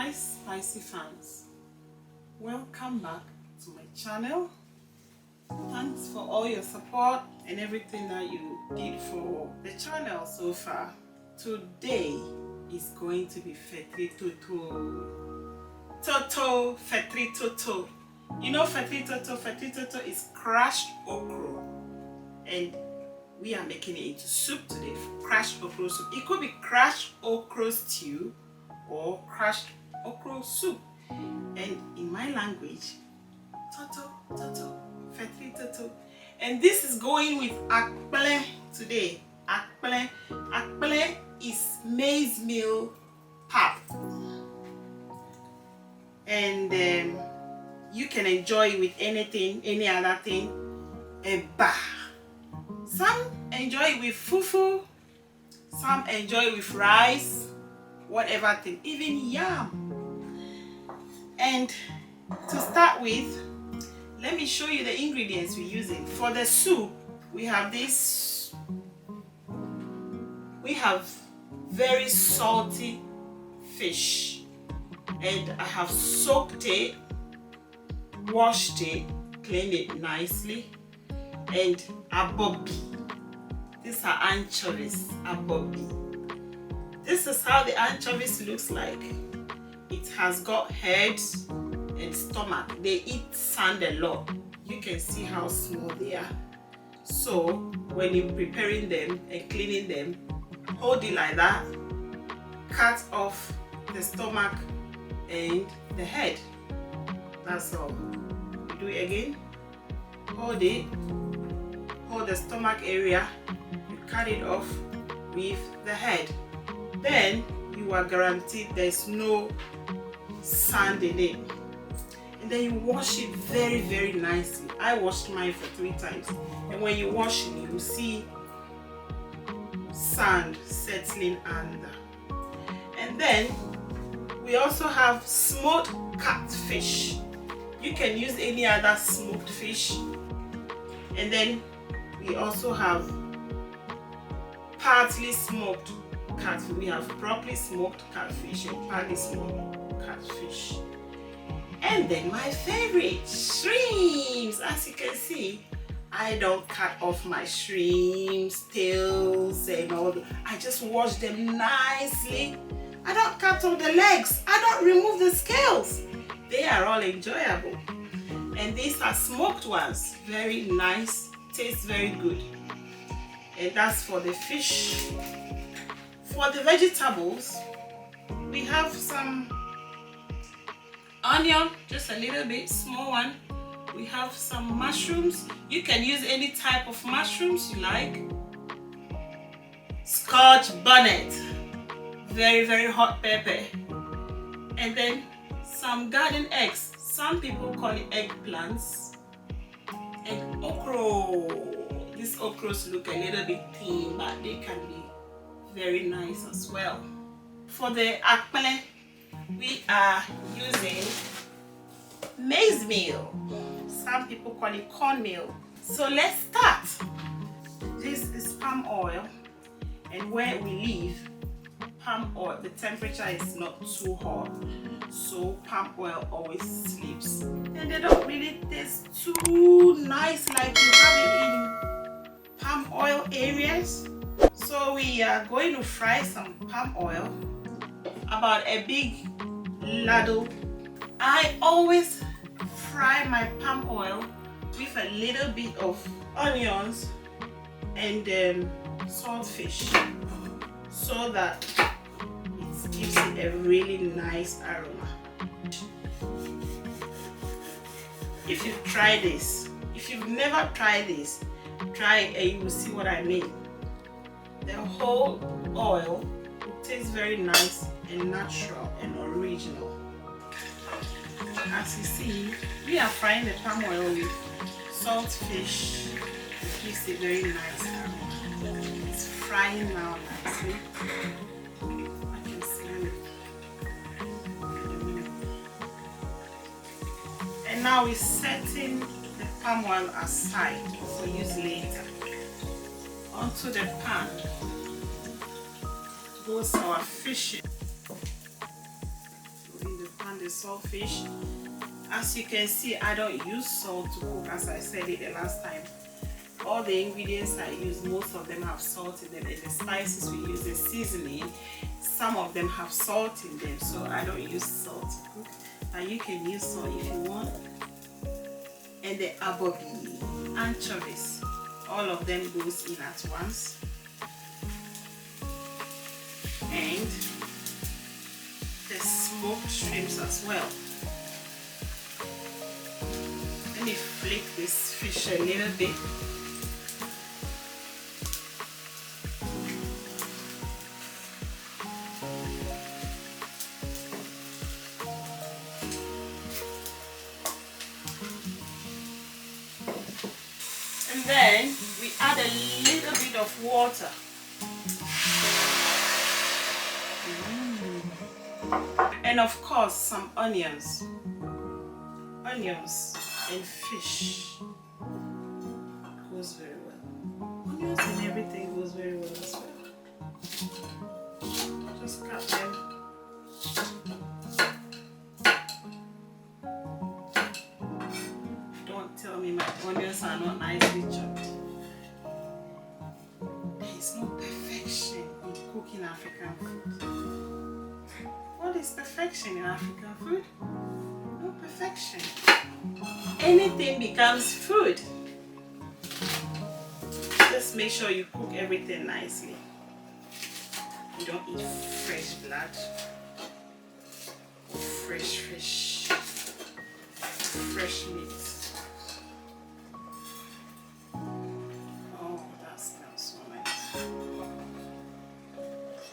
Hi Spicyfans, welcome back to my channel. Thanks for all your support and everything that you did for the channel so far. Today is going to be Fetri Toto. Fetri Toto. You know Fetri Toto? Fetri Toto is crushed okra, and we are making it into soup today. Crushed okra soup. It could be crushed okra stew or crushed okra soup, and in my language, Toto, Fetri Toto. And this is going with Akple today. Akple is maize meal pap, and you can enjoy it with anything, any other thing. Some enjoy it with fufu, some enjoy it with rice, whatever thing, even yam. And to start with, let me show you the ingredients we're using. For the soup, we have this. We have very salty fish, and I have soaked it, washed it, cleaned it nicely, and abobi. These are anchovies, abobi. This is how the anchovies looks like. It has got heads and stomach. They eat sand a lot. You can see how small they are. So when you're preparing them and cleaning them, hold it like that, cut off the stomach and the head. That's all. Do it again. Hold it, hold the stomach area, you cut it off with the head. Then you are guaranteed there's no sand in it. And then you wash it very, very nicely. I washed mine for 3 times. And when you wash it, you will see sand settling under. And then we also have smoked catfish. You can use any other smoked fish. And then we also have partly smoked catfish. We have properly smoked catfish and partly smoked catfish. And then my favorite, shrimps. As you can see, I don't cut off my shrimps, tails and all that. I just wash them nicely. I don't cut off the legs. I don't remove the scales. They are all enjoyable. And these are smoked ones. Very nice, tastes very good. And that's for the fish. For the vegetables, we have some onion, just a little bit, small one. We have some mushrooms. You can use any type of mushrooms you like. Scotch bonnet, very, very hot pepper. And then some garden eggs. Some people call it eggplants. And okra. These okras look a little bit thin, but they can be very nice as well. For the akple, we are using maize meal. Some people call it cornmeal. So let's start. This is palm oil, and where we live, palm oil, the temperature is not too hot, so palm oil always sleeps, and they don't really taste too nice like you have it in palm oil areas. So we are going to fry some palm oil, about a big ladle. I always fry my palm oil with a little bit of onions and saltfish, so that it gives it a really nice aroma. If you try this, if you've never tried this, try it and you will see what I mean. The whole oil, it tastes very nice and natural and original. As you see, we are frying the palm oil with saltfish. It gives it very nice aroma. It's frying now nicely. I can smell it. And now we're setting the palm oil aside for use later. Onto the pan goes our fish. In the saltfish. As you can see, I don't use salt to cook, as I said it the last time. All the ingredients I use, most of them have salt in them, and the spices we use, the seasoning, some of them have salt in them, so I don't use salt to cook. And you can use salt if you want. And the anchovies, all of them goes in at once. And the smoked shrimps as well. Let me flick this fish a little bit. And then we add a little bit of water. And of course some onions and fish goes very well. Onions and everything goes very well as well. Just cut them. Don't tell me my onions are not nicely chopped. There is no perfection in cooking African food. What is perfection in African food? No perfection. Anything becomes food. Just make sure you cook everything nicely. You don't eat fresh blood, fresh fish, fresh meat. Oh, that smells so nice.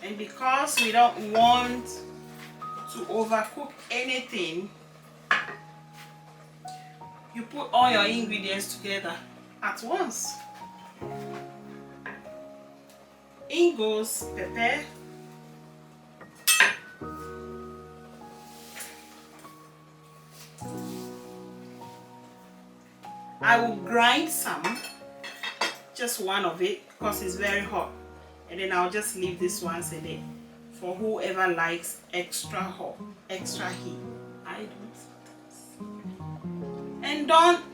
And because we don't want to overcook anything, you put all your ingredients together at once. In goes pepper, I will grind some, just one of it because it's very hot, and then I'll just leave this once a day for whoever likes extra hot, extra heat. I don't. And don't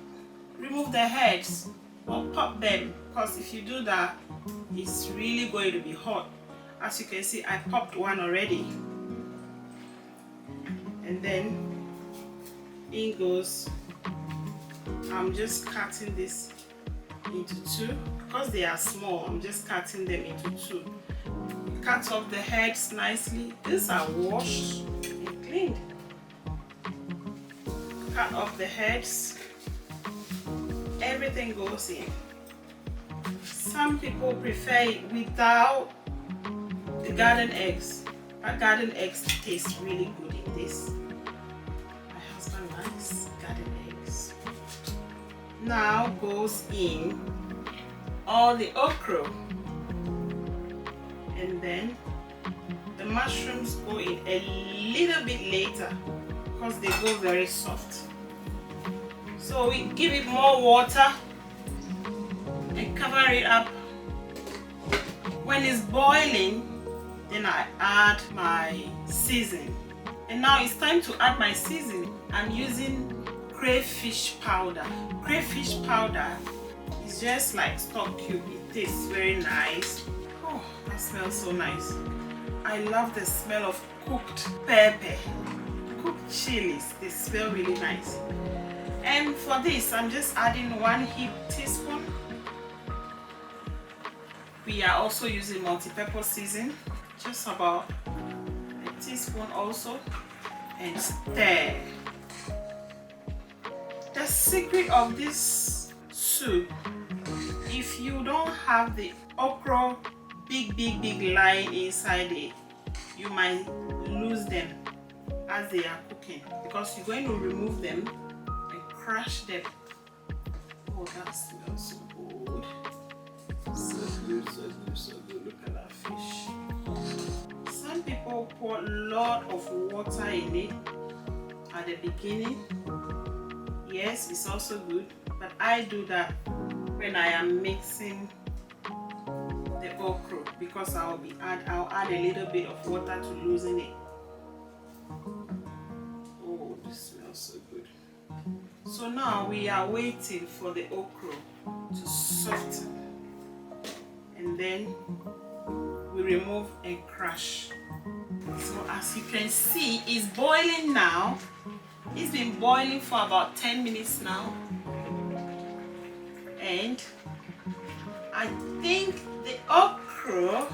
remove the heads or pop them, because if you do that, it's really going to be hot. As you can see, I popped one already. And then in goes, I'm just cutting this into two. Because they are small, I'm just cutting them into two. Cut off the heads nicely. These are washed and cleaned. Cut off the heads. Everything goes in. Some people prefer it without the garden eggs. But garden eggs taste really good in this. My husband likes garden eggs. Now goes in all the okra. And then the mushrooms go in a little bit later because they go very soft. So we give it more water and cover it up. When it's boiling, then I add my seasoning. And now it's time to add my seasoning. I'm using crayfish powder. Crayfish powder is just like stock cube. It tastes very nice. Oh, that smells so nice. I love the smell of cooked pepper, cooked chilies. They smell really nice. And for this, I'm just adding 1 heaped teaspoon. We are also using multi-purpose season, just about a teaspoon also, and stir. The secret of this soup, if you don't have the okra big line inside it, you might lose them as they are cooking, because you're going to remove them and crush them. Oh, that smells so good. So good, so good, so good. Look at that fish. Some people pour a lot of water in it at the beginning. Yes, it's also good, but I do that when I am mixing the okra, because I'll add a little bit of water to loosen it. Oh, So now we are waiting for the okra to soften, and then we remove and crush. So as you can see, it's boiling now. It's been boiling for about 10 minutes now, and I think the okra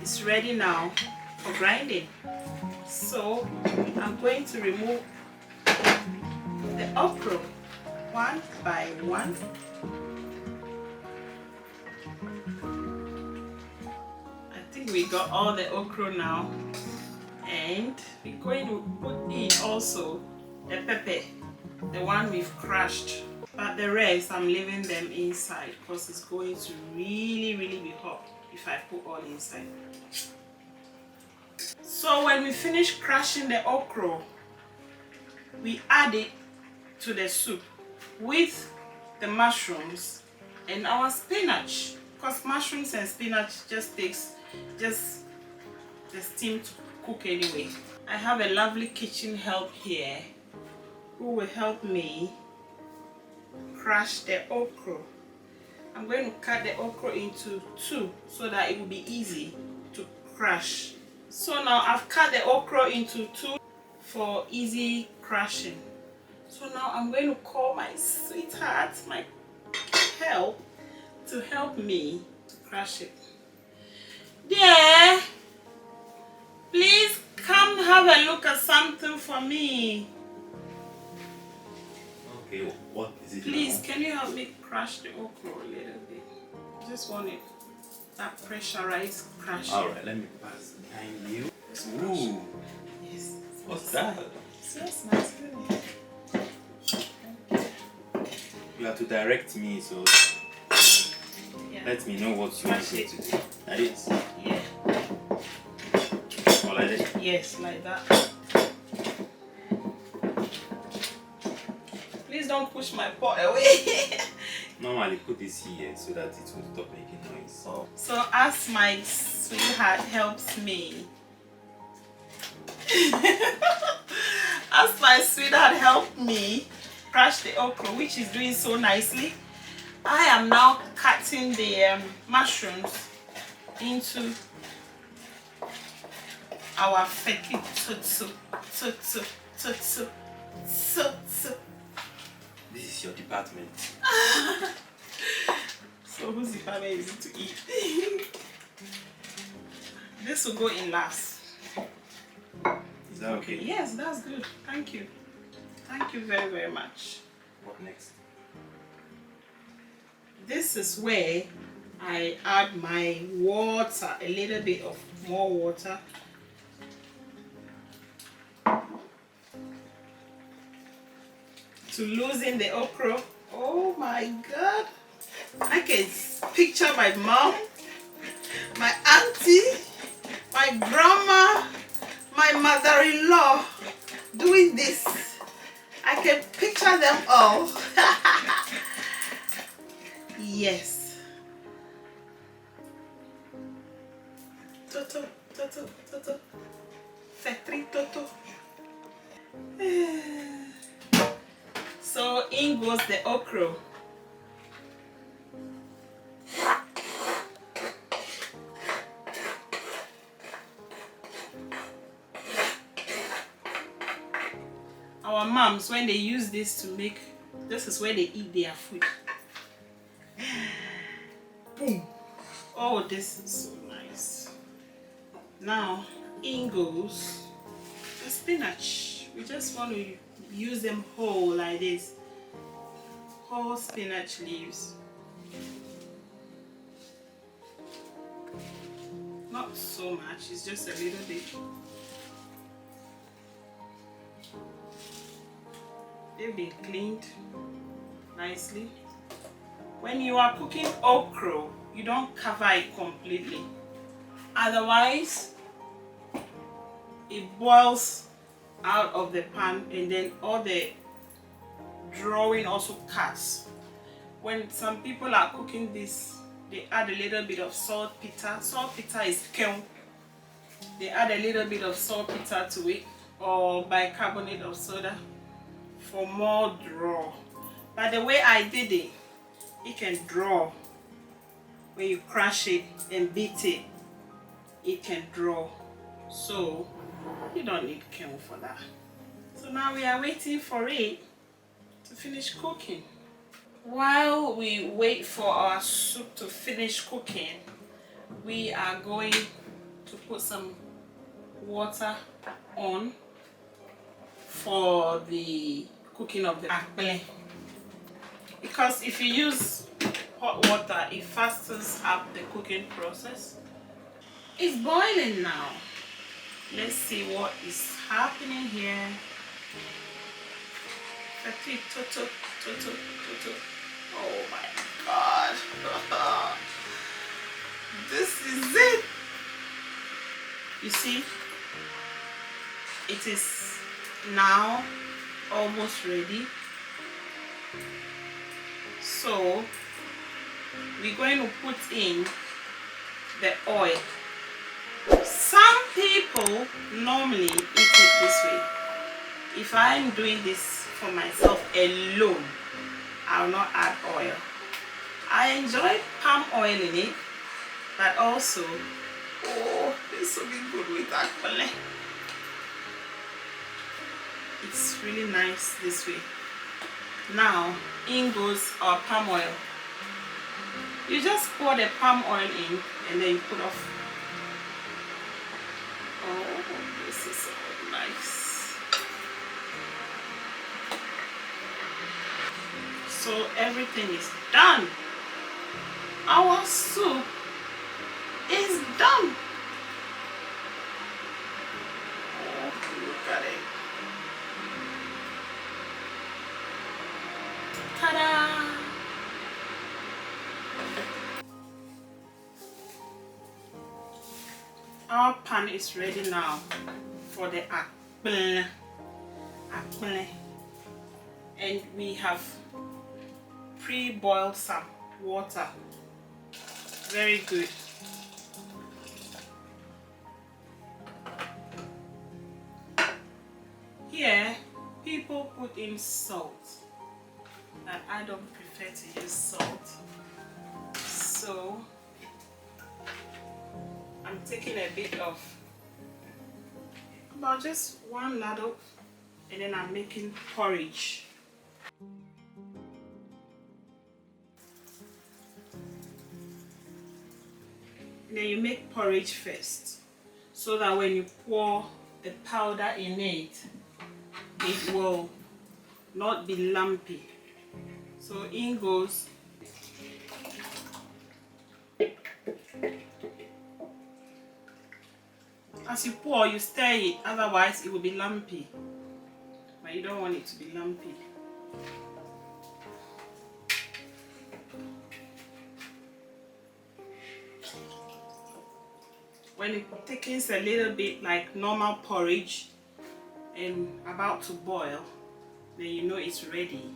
is ready now for grinding. So I'm going to remove the okra one by one. I think we got all the okra now, and we're going to put in also the pepper, the one we've crushed, but the rest I'm leaving them inside because it's going to really be hot if I put all inside. So when we finish crushing the okra, we add it to the soup with the mushrooms and our spinach, because mushrooms and spinach just takes the steam to cook anyway. I have a lovely kitchen help here who will help me crush the okra. I'm going to cut the okra into two so that it will be easy to crush. So now I've cut the okra into two for easy crushing. So now I'm going to call my sweetheart, my help, to help me to crush it. Dear, please come have a look at something for me. Okay, what is it? Please, can you help me crush the okra a little bit? I just want it, that pressurized crushing. Alright, let me pass behind you. Ooh, Yes. what's that? Smells nice, isn't it? You have to direct me, so Yeah. let me know what you want Crush me it. to do. Like this? Yeah. Or like this? Yes, like that. Please don't push my pot away. Normally put this here so that it will stop making noise. So as my sweetheart helps me, as my sweetheart helped me crush the okra, which is doing so nicely, I am now cutting the mushrooms into our Fetri Toto. This is your department. So whose department is it to eat? This will go in last. Is that okay? Yes, that's good. Thank you. Thank you very much. What next? This is where I add my water, a little bit of more water. To loosen the okra. Oh my God. I can picture my mom, my auntie, my grandma, my mother-in-law doing this. I can picture them all. Yes. Toto, Toto, Toto. Fetri Toto. So in goes the okra. Our moms, when they use this to make, this is where they eat their food. Boom. Oh, this is so nice. Now in goes the spinach. We just want to use them whole like this. Whole spinach leaves. Not so much, it's just a little bit. They've been cleaned nicely. When you are cooking okra, you don't cover it completely. Otherwise, it boils out of the pan and then all the drawing also cuts. When some people are cooking this, they add a little bit of saltpeter. Saltpeter is kiln. They add a little bit of saltpeter to it, or bicarbonate of soda for more draw. But the way I did it, it can draw. When you crush it and beat it, it can draw. So you don't need kiln for that. So now we are waiting for it to finish cooking. While we wait for our soup to finish cooking, we are going to put some water on for the cooking of the akple. Because if you use hot water, it fastens up the cooking process. It's boiling now. Let's see what is happening here. Fetri Toto, Toto, Toto. Oh my God. This is it. You see, it is now almost ready. So we're going to put in the oil. Some people normally eat it this way. If I'm doing this for myself alone, I'll not add oil. I enjoy palm oil in it, but also, oh, this will be good with Akple. It's really nice this way. Now, in goes our palm oil. You just pour the palm oil in and then you put off. Oh, this is so nice. So everything is done. Our soup is done. Oh, look at it. Ta-da! Our pan is ready now for the akple. And we have pre-boiled some water. Very good. Here, people put in salt, but I don't prefer to use salt. So I'm taking a bit of, about just one ladle, and then I'm making porridge. And then you make porridge first, so that when you pour the powder in it, it will not be lumpy. So in goes as you pour, you stir it, otherwise it will be lumpy. But you don't want it to be lumpy. When it thickens a little bit like normal porridge and about to boil, then you know it's ready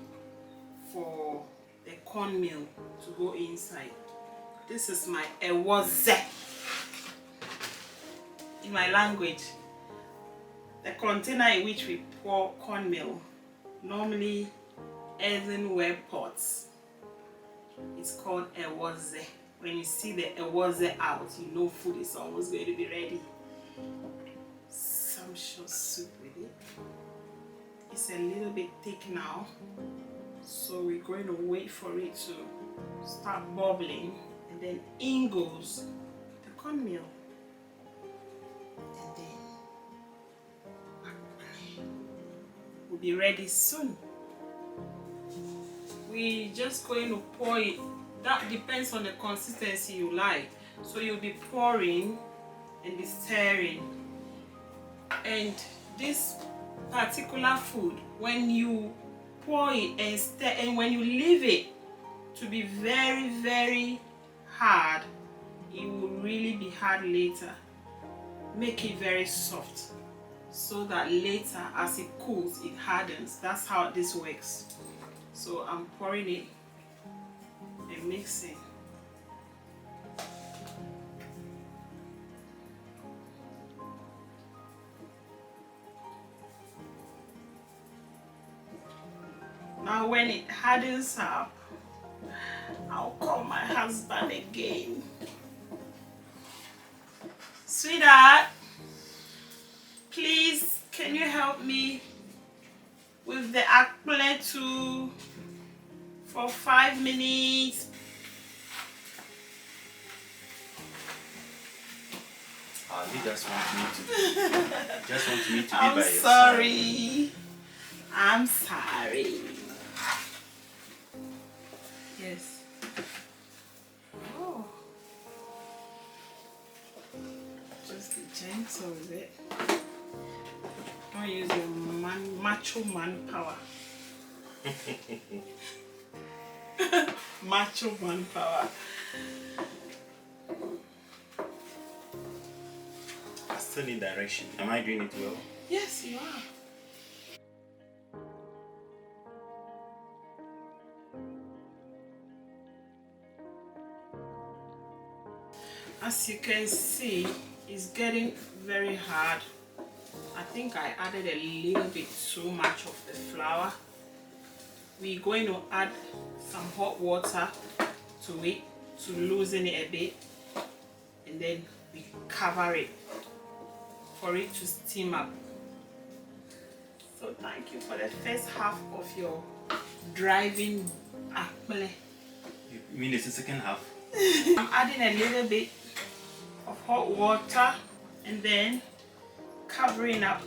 for the cornmeal to go inside. This is my ewoze in my language. The container in which we pour cornmeal, normally earthenware pots, it's called ewoze. When you see the ewoze out, you know food is almost going to be ready. Sumptuous soup with it. It's a little bit thick now, so we're going to wait for it to start bubbling, and then in goes the cornmeal. And then will be ready soon. We're just going to pour it. That depends on the consistency you like. So you'll be pouring and be stirring. And this particular food, when you pour it and stir, and when you leave it to be very, very hard, it will really be hard later. Make it very soft, so that later as it cools, it hardens. That's how this works. So I'm pouring it and mixing. Now when it hardens up, I'll call my husband again. Sweetheart, please, can you help me with the Akple too for 5 minutes? You just want me to be by I'm your sorry. I'm sorry. Yes. Oh. Just be gentle with it. Don't use your macho man power. Macho man power. I still need direction. Am I doing it well? Yes, you are. As you can see, it's getting very hard. I think I added a little bit too much of the flour. We're going to add some hot water to it to loosen it a bit, and then we cover it for it to steam up. So thank you for the first half of your driving Akple. You mean it's the second half? I'm adding a little bit of hot water and then covering up.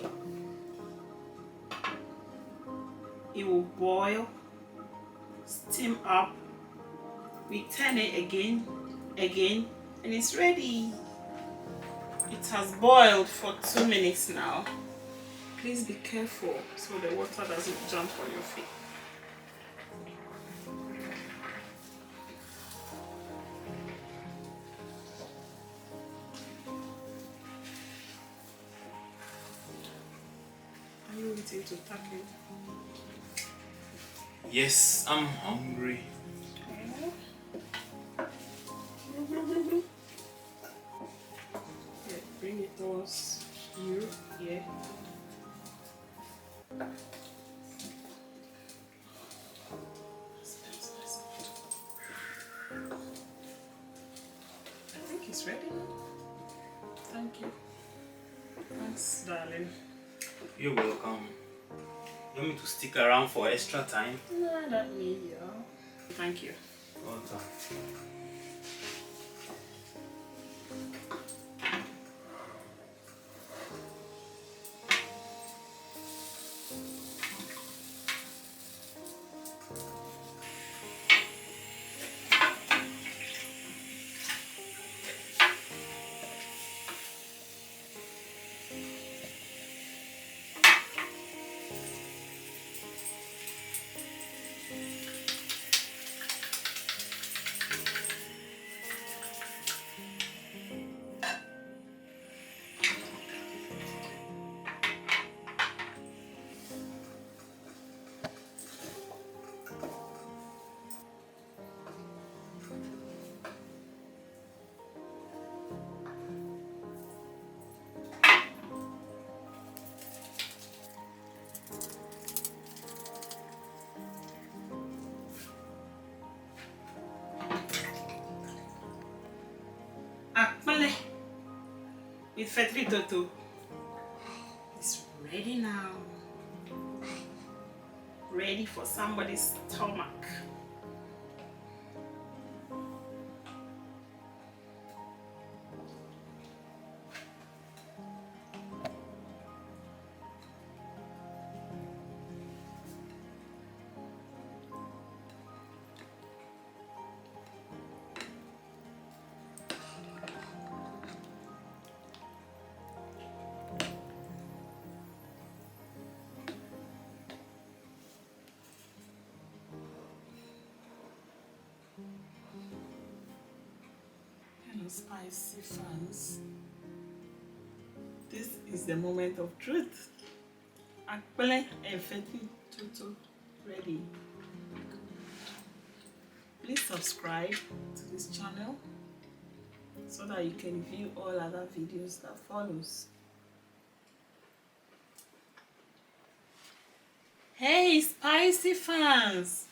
It will boil, steam up. We turn it again, and it's ready. It has boiled for 2 minutes now. Please be careful so the water doesn't jump on your feet. Are you waiting to tuck in? Yes, I'm hungry. Yeah, bring it towards you. Yeah. I think it's ready now. Thank you. Thanks, darling. You're welcome. You want me to stick around for extra time? No, I don't need you. Thank you. Welcome. Akple with Fetri Toto. It's ready now. Ready for somebody's stomach. Spicyfans. This is the moment of truth. Akple and Fetri Toto ready. Please subscribe to this channel so that you can view all other videos that follows. Hey, Spicyfans!